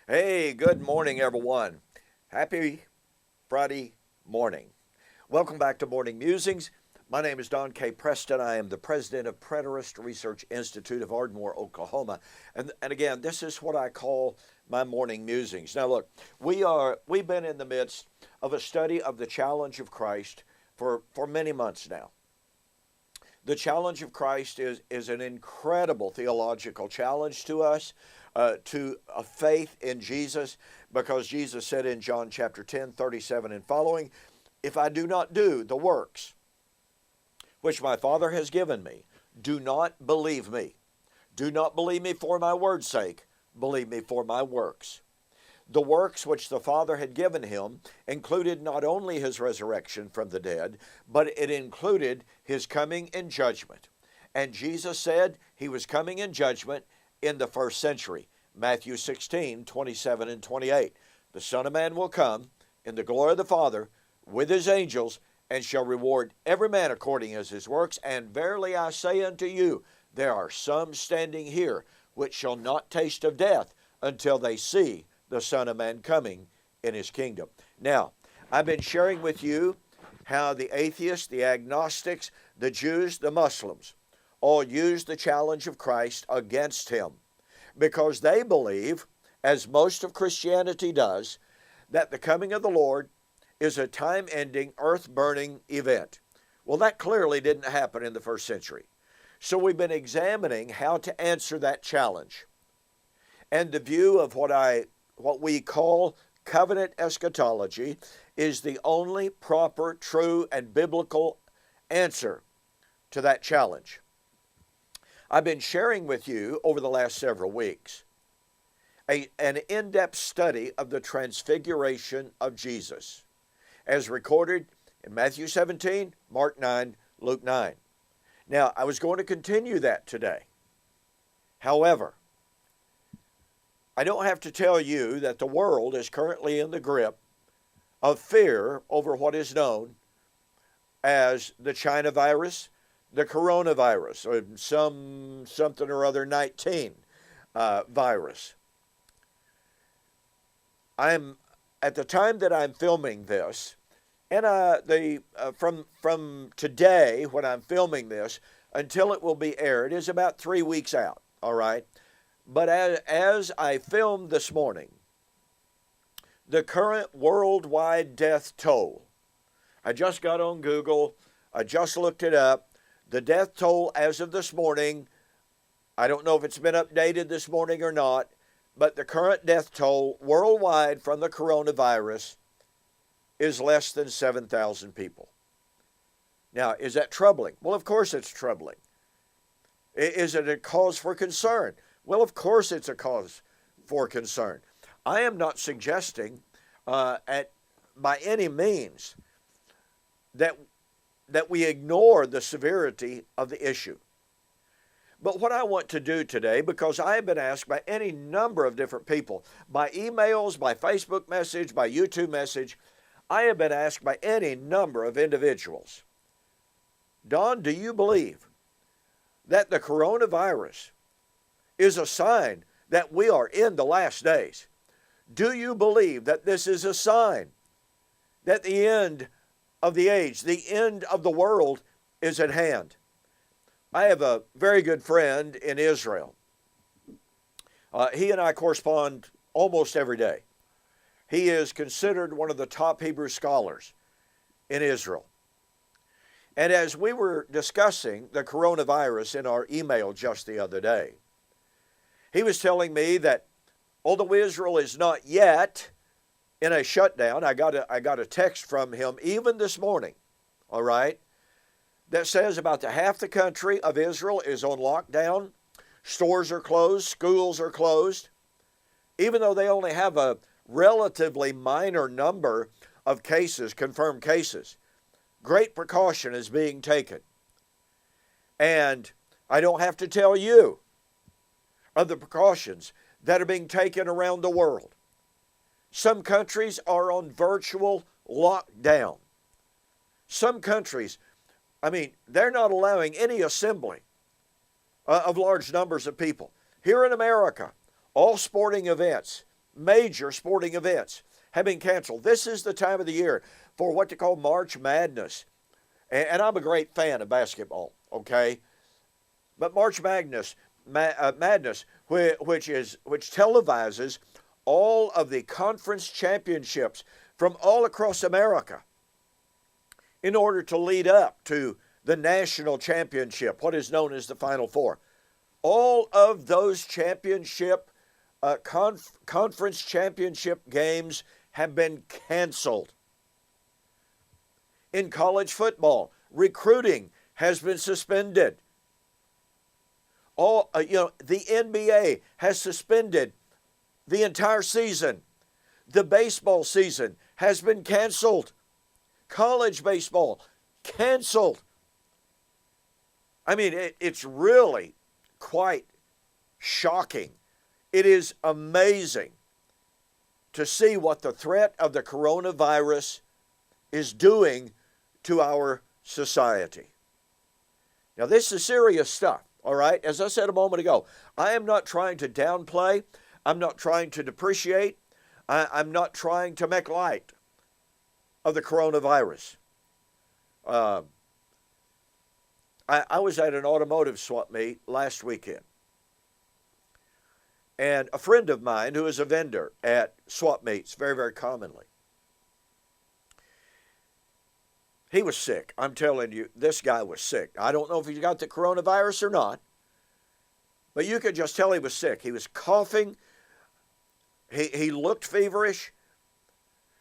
Hey, good morning, everyone. Happy Friday morning. Welcome back to Morning Musings. My name is Don K. Preston. I am the president of Preterist Research Institute of Ardmore, Oklahoma. And again, this is what I call my morning musings. Now, look, we've been in the midst of a study of the challenge of Christ for many months now. The challenge of Christ is an incredible theological challenge to us, to a faith in Jesus, because Jesus said in John chapter 10, 37 and following, if I do not do the works which my Father has given me, do not believe me. Do not believe me for my word's sake, believe me for my works. The works which the Father had given him included not only his resurrection from the dead, but it included his coming in judgment. And Jesus said he was coming in judgment in the first century. Matthew 16, 27 and 28. The Son of Man will come in the glory of the Father with his angels, and shall reward every man according as his works. And verily I say unto you, there are some standing here which shall not taste of death until they see the Son of Man coming in his kingdom. Now, I've been sharing with you how the atheists, the agnostics, the Jews, the Muslims all use the challenge of Christ against him, because they believe, as most of Christianity does, that the coming of the Lord is a time-ending, earth-burning event. Well, that clearly didn't happen in the first century. So we've been examining how to answer that challenge. And the view of what we call covenant eschatology is the only proper, true, and biblical answer to that challenge. I've been sharing with you over the last several weeks an in-depth study of the Transfiguration of Jesus, as recorded in Matthew 17, Mark 9, Luke 9. Now, I was going to continue that today. However, I don't have to tell you that the world is currently in the grip of fear over what is known as the China virus, the coronavirus, or something or other 19 virus. At the time that I'm filming this, and from today when I'm filming this until it will be aired is about 3 weeks out. All right. But as I filmed this morning, the current worldwide death toll, I just got on Google, I just looked it up, the death toll as of this morning, I don't know if it's been updated this morning or not, but the current death toll worldwide from the coronavirus is less than 7,000 people. Now, is that troubling? Well, of course it's troubling. Is it a cause for concern? Well, of course it's a cause for concern. I am not suggesting by any means that we ignore the severity of the issue. But what I want to do today, because I have been asked by any number of different people, by emails, by Facebook message, by YouTube message, I have been asked by any number of individuals, Don, do you believe that the coronavirus is a sign that we are in the last days? Do you believe that this is a sign that the end of the age, the end of the world is at hand? I have a very good friend in Israel. He and I correspond almost every day. He is considered one of the top Hebrew scholars in Israel. And as we were discussing the coronavirus in our email just the other day, he was telling me that although Israel is not yet in a shutdown, I got a text from him even this morning, all right, that says about half the country of Israel is on lockdown. Stores are closed, schools are closed, even though they only have a relatively minor number of cases, confirmed cases. Great precaution is being taken. And I don't have to tell you of the precautions that are being taken around the world. Some countries are on virtual lockdown. Some countries, they're not allowing any assembly of large numbers of people. Here in America, all sporting events major sporting events have been canceled. This is the time of the year for what they call March Madness. And I'm a great fan of basketball, okay? But March Madness, which televises all of the conference championships from all across America in order to lead up to the national championship, what is known as the Final Four. All of those championship, conference championship games have been canceled. In college football, recruiting has been suspended. The NBA has suspended the entire season. The baseball season has been canceled. College baseball, canceled. I mean, it's really quite shocking. It is amazing to see what the threat of the coronavirus is doing to our society. Now, this is serious stuff, all right? As I said a moment ago, I am not trying to downplay. I'm not trying to depreciate. I'm not trying to make light of the coronavirus. I was at an automotive swap meet last weekend. And a friend of mine who is a vendor at swap meets very, very commonly, he was sick. I'm telling you, this guy was sick. I don't know if he got the coronavirus or not, but you could just tell he was sick. He was coughing. He looked feverish.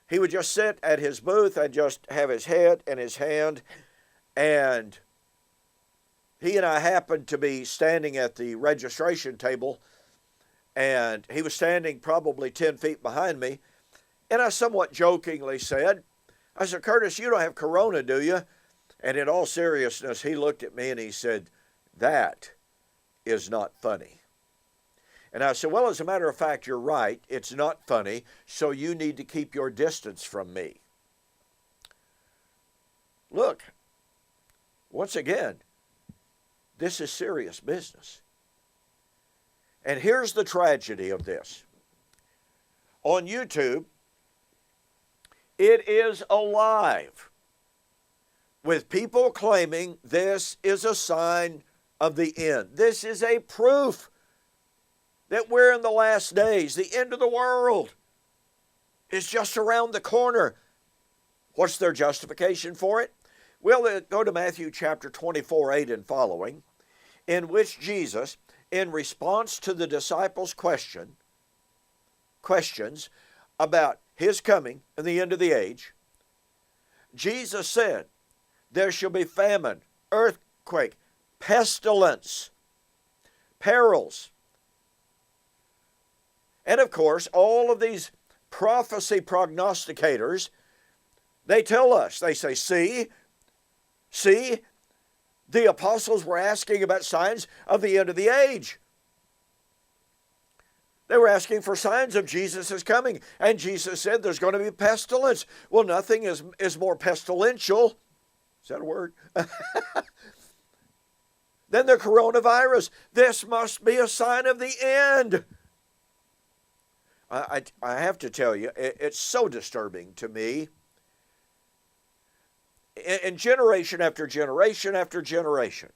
He would just sit at his booth and just have his head in his hand. And he and I happened to be standing at the registration table, and he was standing probably 10 feet behind me. And I somewhat jokingly said, I said, "Curtis, you don't have corona, do you?" And in all seriousness, he looked at me and he said, "That is not funny." And I said, "Well, as a matter of fact, you're right. It's not funny, so you need to keep your distance from me." Look, once again, this is serious business. And here's the tragedy of this. On YouTube, it is alive with people claiming this is a sign of the end. This is a proof that we're in the last days. The end of the world is just around the corner. What's their justification for it? Well, go to Matthew chapter 24:8 and following, in which Jesus, in response to the disciples' questions about his coming and the end of the age, Jesus said, there shall be famine, earthquake, pestilence, perils. And of course, all of these prophecy prognosticators, they tell us, they say, see, the apostles were asking about signs of the end of the age. They were asking for signs of Jesus' coming. And Jesus said there's going to be pestilence. Well, nothing is more pestilential, is that a word? Than the coronavirus. This must be a sign of the end. I have to tell you, it's so disturbing to me. In generation after generation after generation,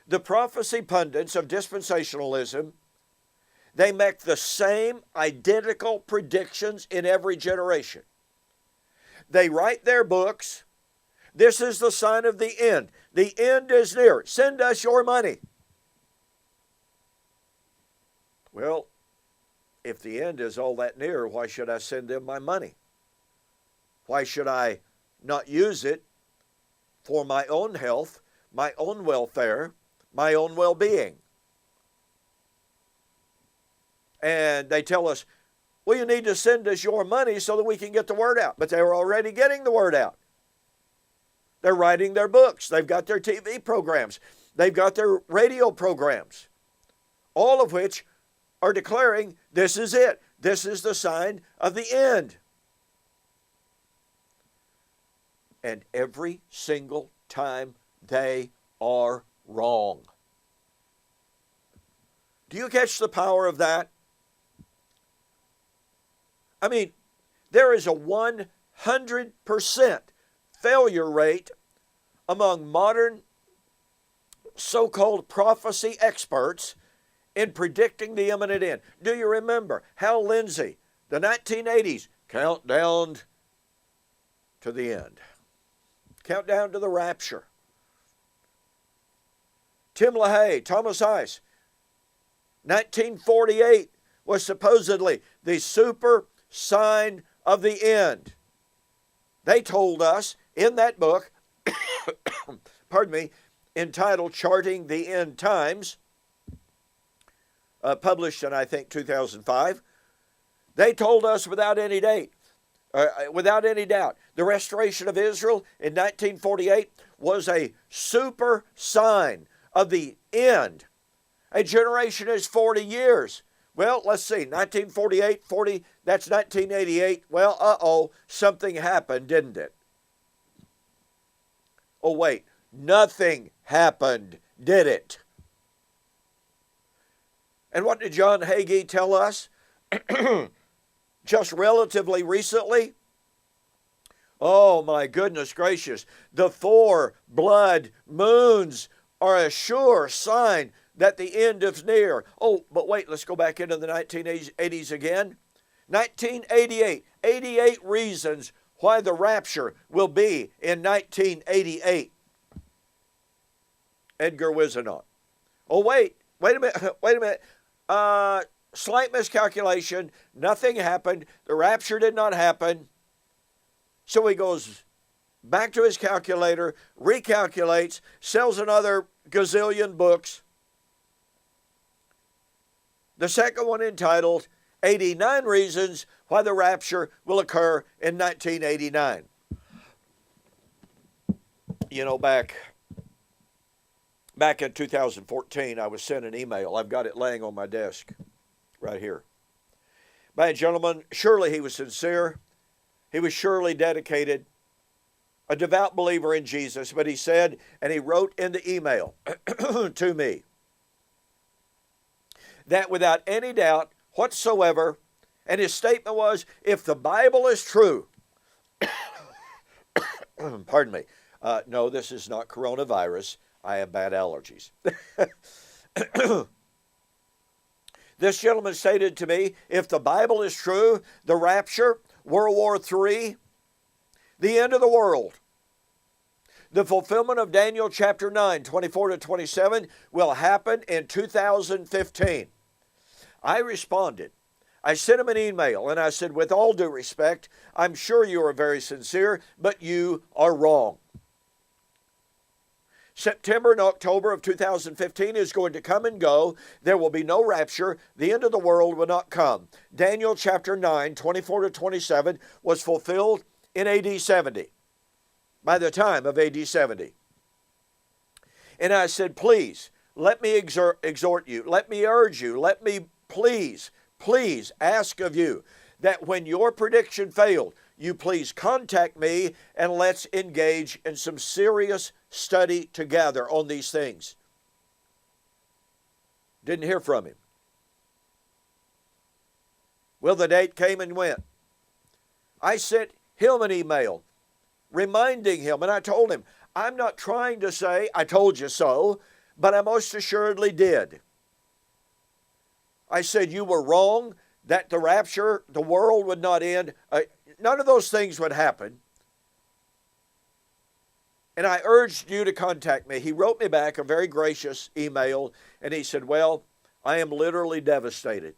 the prophecy pundits of dispensationalism, they make the same identical predictions in every generation. They write their books. This is the sign of the end. The end is near. Send us your money. Well, if the end is all that near, why should I send them my money? Why should I not use it for my own health, my own welfare, my own well-being? And they tell us, well, you need to send us your money so that we can get the word out. But they were already getting the word out. They're writing their books. They've got their TV programs. They've got their radio programs, all of which are declaring this is it. This is the sign of the end. And every single time they are wrong. Do you catch the power of that? I mean, there is a 100% failure rate among modern so-called prophecy experts in predicting the imminent end. Do you remember Hal Lindsey, the 1980s, countdown to the end, countdown to the rapture? Tim LaHaye, Thomas Ice, 1948 was supposedly the super sign of the end. They told us in that book, pardon me, entitled Charting the End Times, published in, I think, 2005, they told us without any doubt, the restoration of Israel in 1948 was a super sign of the end. A generation is 40 years. Well, let's see, 1948, 40, that's 1988. Well, something happened, didn't it? Oh, wait, nothing happened, did it? And what did John Hagee tell us just relatively recently? Oh, my goodness gracious. The 4 blood moons are a sure sign that the end is near. Oh, but wait, let's go back into the 1980s again. 1988, 88 reasons why the rapture will be in 1988. Edgar Whisenant. Oh, wait a minute. Slight miscalculation. Nothing happened. The rapture did not happen. So he goes back to his calculator, recalculates, sells another gazillion books. The second one entitled 89 Reasons Why the Rapture Will Occur in 1989. You know, back in 2014, I was sent an email. I've got it laying on my desk right here. By a gentleman, surely he was sincere. He was surely dedicated, a devout believer in Jesus. But he said, and he wrote in the email to me, that without any doubt whatsoever, and his statement was, if the Bible is true, pardon me, no, this is not coronavirus. I have bad allergies. This gentleman stated to me, if the Bible is true, the rapture, World War III, the end of the world, the fulfillment of Daniel chapter 9, 24 to 27 will happen in 2015. I responded. I sent him an email and I said, with all due respect, I'm sure you are very sincere, but you are wrong. September and October of 2015 is going to come and go. There will be no rapture. The end of the world will not come. Daniel chapter 9, 24 to 27 was fulfilled in AD 70, by the time of AD 70. And I said, please, let me exhort you, let me urge you, let me please ask of you that when your prediction failed, you please contact me and let's engage in some serious study together on these things. Didn't hear from him. Well, the date came and went. I sent him an email reminding him, and I told him, I'm not trying to say I told you so, but I most assuredly did. I said you were wrong, that the rapture, the world would not end. None of those things would happen. And I urged you to contact me. He wrote me back a very gracious email, and he said, well, I am literally devastated.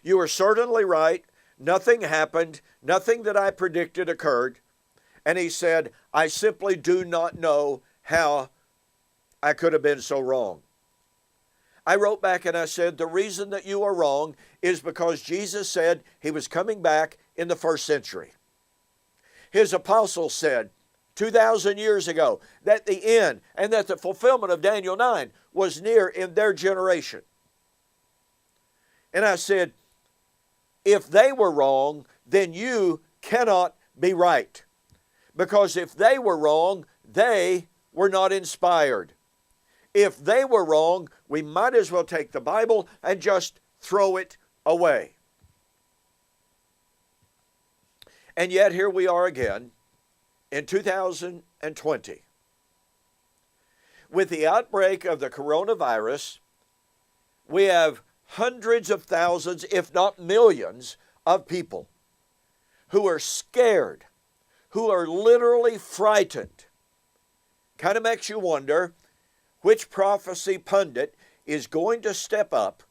You are certainly right. Nothing happened. Nothing that I predicted occurred. And he said, I simply do not know how I could have been so wrong. I wrote back and I said, the reason that you are wrong is because Jesus said he was coming back in the first century. His apostles said 2,000 years ago that the end and that the fulfillment of Daniel 9 was near in their generation. And I said, if they were wrong, then you cannot be right. Because if they were wrong, they were not inspired. if they were wrong, we might as well take the Bible and just throw it away. And yet here we are again in 2020. With the outbreak of the coronavirus, we have hundreds of thousands, if not millions, of people who are scared, who are literally frightened. Kind of makes you wonder which prophecy pundit is going to step up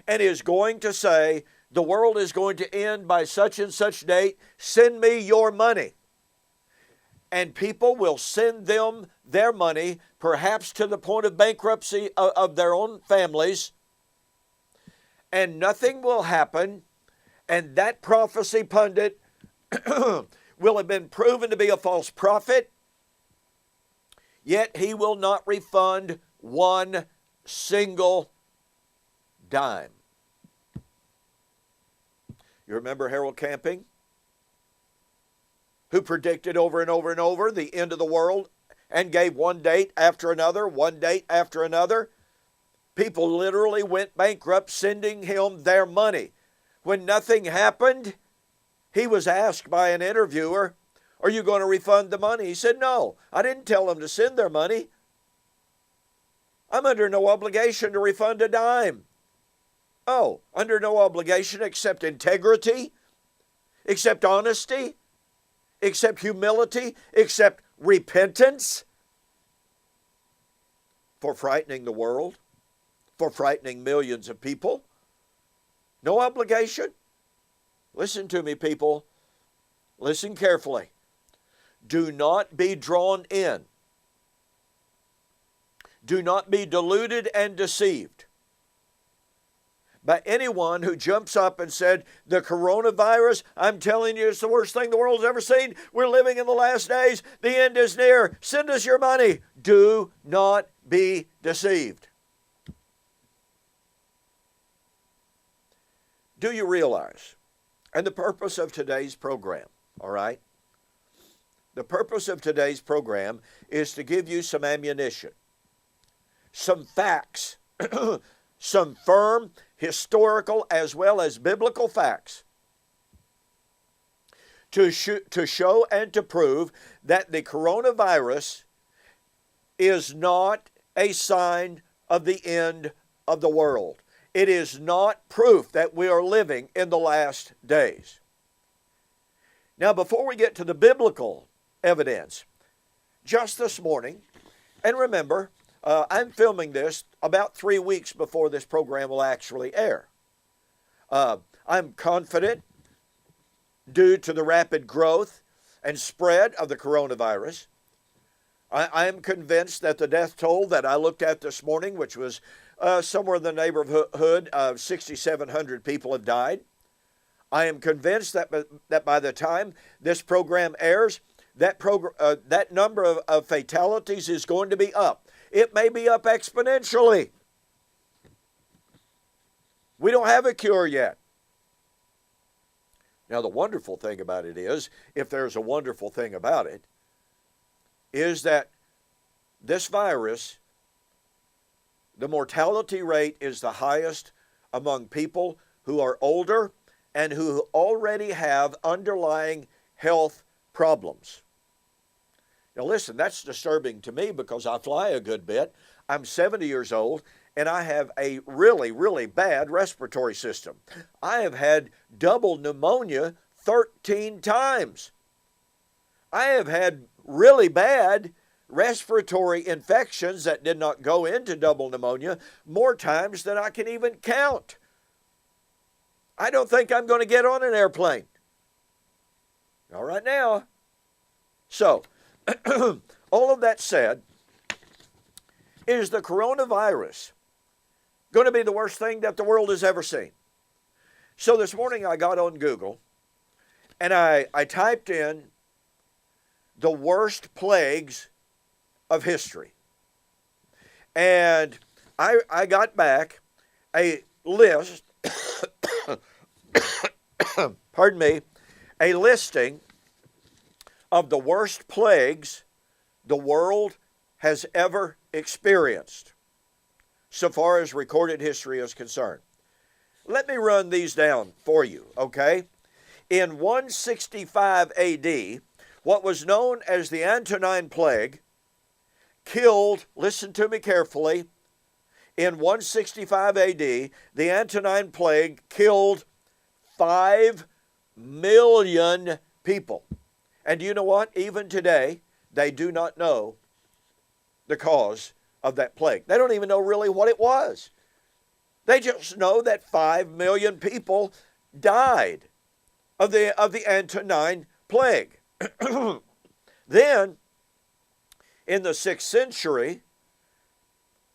and is going to say, the world is going to end by such and such date, send me your money. And people will send them their money, perhaps to the point of bankruptcy of their own families, and nothing will happen, and that prophecy pundit will have been proven to be a false prophet, yet he will not refund one single dime. You remember Harold Camping, who predicted over and over and over the end of the world and gave one date after another, one date after another? People literally went bankrupt sending him their money. When nothing happened, he was asked by an interviewer, are you going to refund the money? He said, no, I didn't tell them to send their money. I'm under no obligation to refund a dime. Oh, under no obligation except integrity, except honesty, except humility, except repentance for frightening the world, for frightening millions of people. No obligation. Listen to me, people. Listen carefully. Do not be drawn in. Do not be deluded and deceived by anyone who jumps up and said, the coronavirus, I'm telling you, it's the worst thing the world's ever seen. We're living in the last days. The end is near. Send us your money. Do not be deceived. Do you realize, and the purpose of today's program, all right? The purpose of today's program is to give you some ammunition, some facts, some firm historical as well as biblical facts to show and to prove that the coronavirus is not a sign of the end of the world. It is not proof that we are living in the last days. Now, before we get to the biblical evidence, just this morning, and remember, I'm filming this about 3 weeks before this program will actually air. I'm confident, due to the rapid growth and spread of the coronavirus, I am convinced that the death toll that I looked at this morning, which was somewhere in the neighborhood of 6,700 people have died. I am convinced that by the time this program airs, that number of fatalities is going to be up. It may be up exponentially. We don't have a cure yet. Now, the wonderful thing about it is, if there's a wonderful thing about it, is that this virus, the mortality rate is the highest among people who are older and who already have underlying health problems. Now listen, that's disturbing to me because I fly a good bit. I'm 70 years old and I have a really, really bad respiratory system. I have had double pneumonia 13 times. I have had really bad respiratory infections that did not go into double pneumonia more times than I can even count. I don't think I'm going to get on an airplane. All right now. So, all of that said, is the coronavirus going to be the worst thing that the world has ever seen? So this morning I got on Google and I typed in the worst plagues of history. And I got back a list, pardon me, a listing of the worst plagues the world has ever experienced, so far as recorded history is concerned. Let me run these down for you, okay? In 165 AD, what was known as the Antonine Plague killed, listen to me carefully, in 165 AD, the Antonine Plague killed 5 million people. And you know what? Even today, they do not know the cause of that plague. They don't even know really what it was. They just know that 5 million people died of the Antonine Plague. Then, in the 6th century,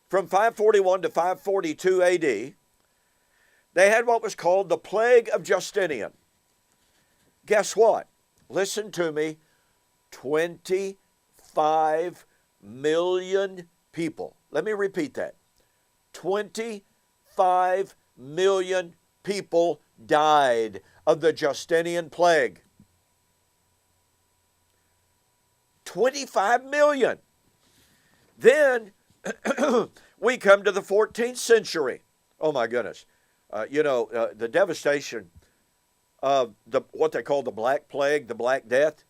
from 541 to 542 AD, they had what was called the Plague of Justinian. Guess what? Listen to me. 25 million people. Let me repeat that. 25 million people died of the Justinian Plague. 25 million. Then we come to the 14th century. Oh my goodness. The devastation of what they call the Black Plague, the Black Death.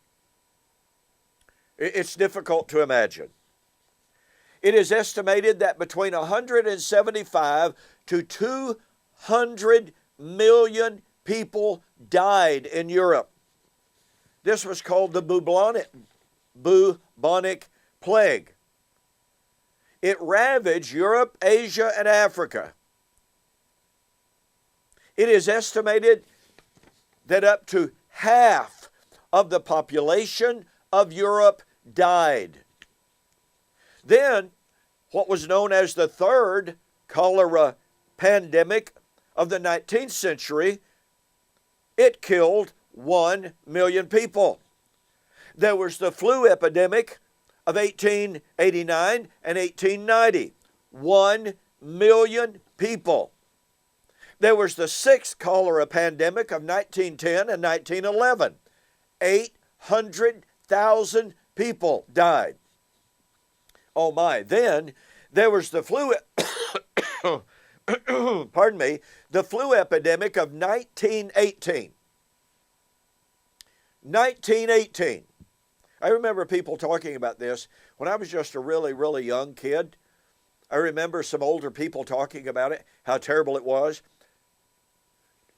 It's difficult to imagine. It is estimated that between 175 to 200 million people died in Europe. This was called the bubonic plague. It ravaged Europe, Asia, and Africa. It is estimated that up to half of the population of Europe died. Then, what was known as the third cholera pandemic of the 19th century, it killed 1 million people. There was the flu epidemic of 1889 and 1890, 1 million people. There was the sixth cholera pandemic of 1910 and 1911, 800,000 people died. Oh my, then there was the flu, the flu epidemic of 1918. 1918. I remember people talking about this when I was just a really, really young kid. I remember some older people talking about it, how terrible it was.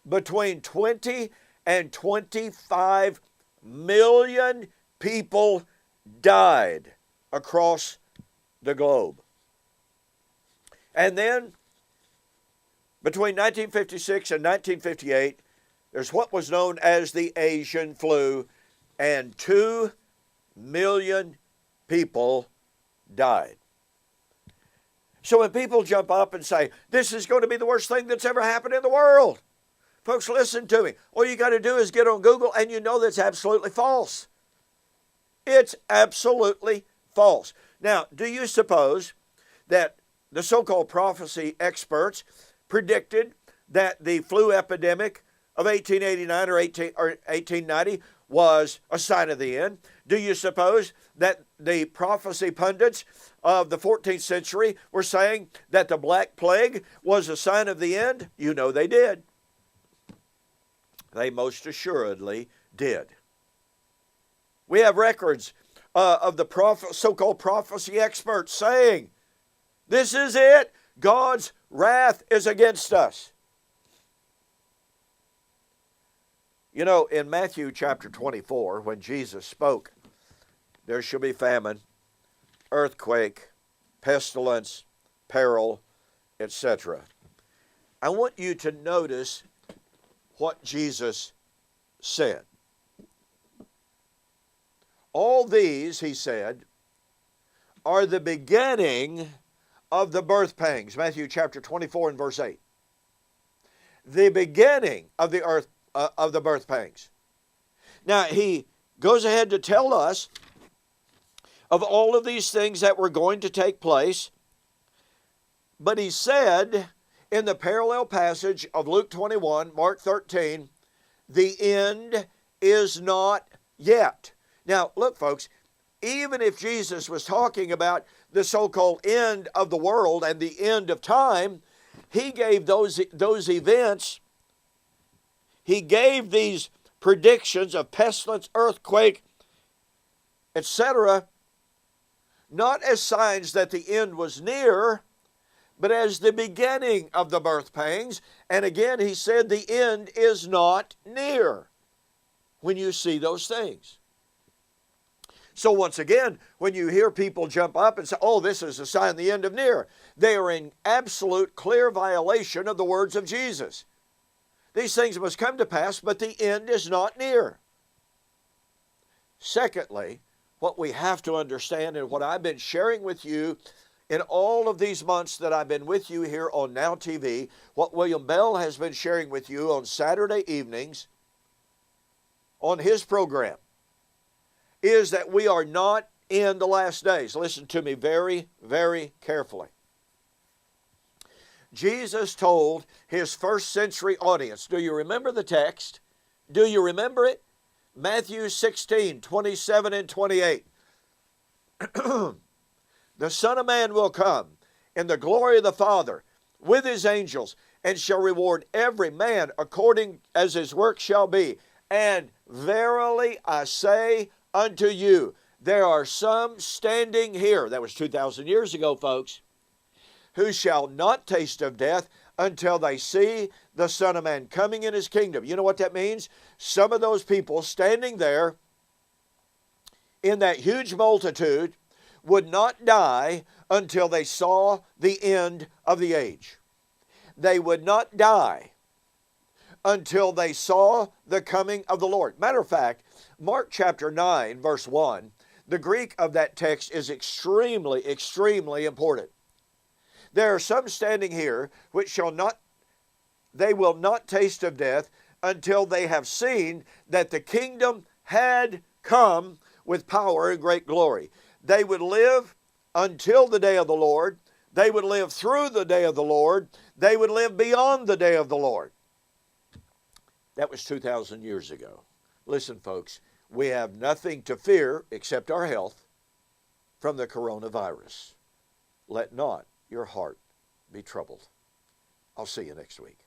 Between 20 and 25 million people died across the globe. And then, between 1956 and 1958, there's what was known as the Asian flu, and 2 million people died. So when people jump up and say, this is going to be the worst thing that's ever happened in the world, folks, listen to me. All you got to do is get on Google and you know that's absolutely false. It's absolutely false. Now, do you suppose that the so-called prophecy experts predicted that the flu epidemic of 1889 or 1890 was a sign of the end? Do you suppose that the prophecy pundits of the 14th century were saying that the Black Plague was a sign of the end? You know they did. They most assuredly did. We have records of the so-called prophecy experts saying, this is it. God's wrath is against us. You know, in Matthew chapter 24, when Jesus spoke, there shall be famine, earthquake, pestilence, peril, etc. I want you to notice what Jesus said. All these, he said, are the beginning of the birth pangs. Matthew chapter 24 and verse 8. The beginning of the birth pangs. Now, he goes ahead to tell us of all of these things that were going to take place, but he said in the parallel passage of Luke 21, Mark 13, the end is not yet. Now, look, folks, even if Jesus was talking about the so-called end of the world and the end of time, he gave those events, he gave these predictions of pestilence, earthquake, etc., not as signs that the end was near, but as the beginning of the birth pangs. And again, he said the end is not near when you see those things. So once again, when you hear people jump up and say, oh, this is a sign the end of near, they are in absolute clear violation of the words of Jesus. These things must come to pass, but the end is not near. Secondly, what we have to understand, and what I've been sharing with you in all of these months that I've been with you here on NowTV, what William Bell has been sharing with you on Saturday evenings on his program, is that we are not in the last days. Listen to me very, very carefully. Jesus told his first century audience, do you remember the text? Do you remember it? Matthew 16, 27 and 28. The Son of Man will come in the glory of the Father with his angels, and shall reward every man according as his work shall be. And verily I say unto you, there are some standing here, that was 2,000 years ago, folks, who shall not taste of death until they see the Son of Man coming in his kingdom. You know what that means? Some of those people standing there in that huge multitude would not die until they saw the end of the age. They would not die until they saw the coming of the Lord. Matter of fact, Mark chapter 9, verse 1, the Greek of that text is extremely, extremely important. There are some standing here which they will not taste of death until they have seen that the kingdom had come with power and great glory. They would live until the day of the Lord. They would live through the day of the Lord. They would live beyond the day of the Lord. That was 2,000 years ago. Listen, folks, we have nothing to fear except our health from the coronavirus. Let not your heart be troubled. I'll see you next week.